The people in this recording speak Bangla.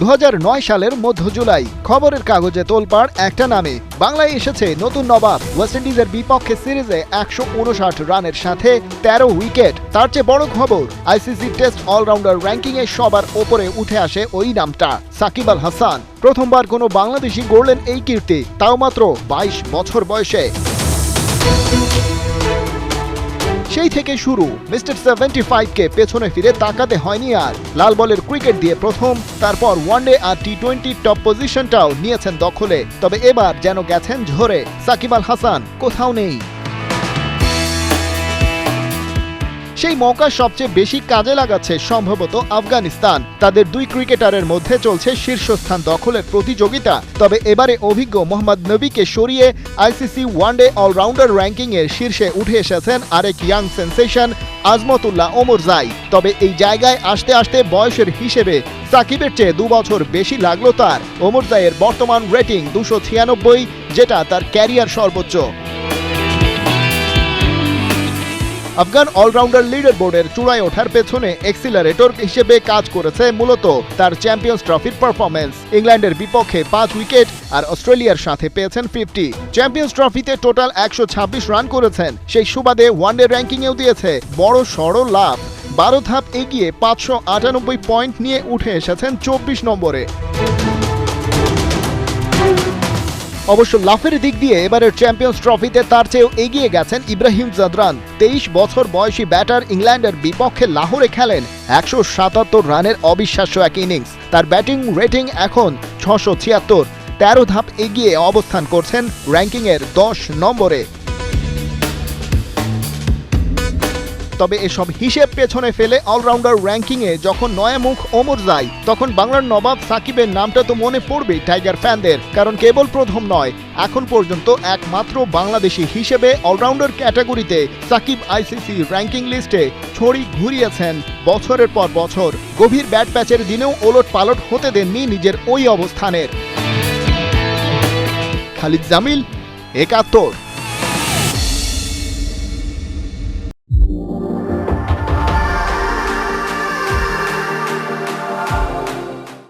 2009 সালের মধ্য জুলাই খবরের কাগজে তোলপাড় একটা নামে বাংলায় এসেছে নতুন নবাব। ওয়েস্ট ইন্ডিজের বিপক্ষে সিরিজে 159 রানের সাথে 13 উইকেট। তার চেয়ে বড় খবর, আইসিসি টেস্ট অলরাউন্ডার র্যাঙ্কিংয়ে সবার ওপরে উঠে আসে ওই নামটা, সাকিব আল হাসান। প্রথমবার কোনো বাংলাদেশি গড়লেন এই কীর্তি, তাও মাত্র 22 বছর বয়সে। সেই থেকে শুরু, মিস্টার 75-কে পেছনে ফিরে তাকাতে হয়নি আর। লাল বলের ক্রিকেট দিয়ে প্রথম, তারপর ওয়ানডে আর টি-20 টপ পজিশনটাও নিয়েছেন দখলে। তবে এবার যেন গেছেন ঝরে, সাকিব আল হাসান কোথাও নেই। সেই মৌকা সবচেয়ে বেশি কাজে লাগাচ্ছে সম্ভবত আফগানিস্তান। তাদের দুই ক্রিকেটারের মধ্যে চলছে শীর্ষস্থান দখলের প্রতিযোগিতা। তবে এবারে অভিজ্ঞ মোহাম্মদ নবীকে সরিয়ে আইসিসি ওয়ানডে অলরাউন্ডার র্যাঙ্কিংয়ের শীর্ষে উঠে এসেছেন আরেক ইয়াং সেন্সেশন আজমতুল্লাহ ওমরজাই। তবে এই জায়গায় আসতে আসতে বয়সের হিসেবে সাকিবের চেয়ে 2 বছর বেশি লাগলো তার। ওমরজাইয়ের বর্তমান রেটিং 296, যেটা তার ক্যারিয়ার সর্বোচ্চ। আফগান অলরাউন্ডার লিডার বোর্ডের চূড়ায় ওঠার পেছনে এক্সিলারেটর হিসেবে কাজ করেছে মূলত তার চ্যাম্পিয়ন্স ট্রফির পারফরম্যান্স। ইংল্যান্ডের বিপক্ষে 5 উইকেট আর অস্ট্রেলিয়ার সাথে পেয়েছেন 50। চ্যাম্পিয়ন্স ট্রফিতে টোটাল 126 রান করেছেন। সেই সুবাদে ওয়ানডে র্যাঙ্কিংয়েও দিয়েছে বড় সড় লাভ। 12 ধাপ এগিয়ে 598 পয়েন্ট নিয়ে উঠে এসেছেন 24 নম্বরে। অবশ্য লাফের দিক দিয়ে এবারের চ্যাম্পিয়ন্স ট্রফিতে তার চেয়েও এগিয়ে গেছেন ইব্রাহিম জাদরান। 23 বছর বয়সী ব্যাটার ইংল্যান্ডের বিপক্ষে লাহোরে খেলেন 177 রানের অবিশ্বাস্য এক ইনিংস। তার ব্যাটিং রেটিং এখন 676। 13 ধাপ এগিয়ে অবস্থান করছেন র্যাঙ্কিংয়ের 10 নম্বরে। তবে এসব হিসেব পেছনে ফেলে অলরাউন্ডার র্যাঙ্কিংয়ে যখন নয়া মুখ ওমরজাই, তখন বাংলার নবাব সাকিবের নামটা তো মনে পড়বেই টাইগার ফ্যানদের। কারণ কেবল প্রথম নয়, এখন পর্যন্ত একমাত্র বাংলাদেশি হিসেবে অলরাউন্ডার ক্যাটাগরিতে সাকিব আইসিসি র্যাঙ্কিং লিস্টে ছড়ি ঘুরিয়েছেন বছরের পর বছর। গভীর ব্যাট প্যাচের দিনেও ওলট পালট হতে দেননি নিজের ওই অবস্থানের। খালিদ জামিল, 71।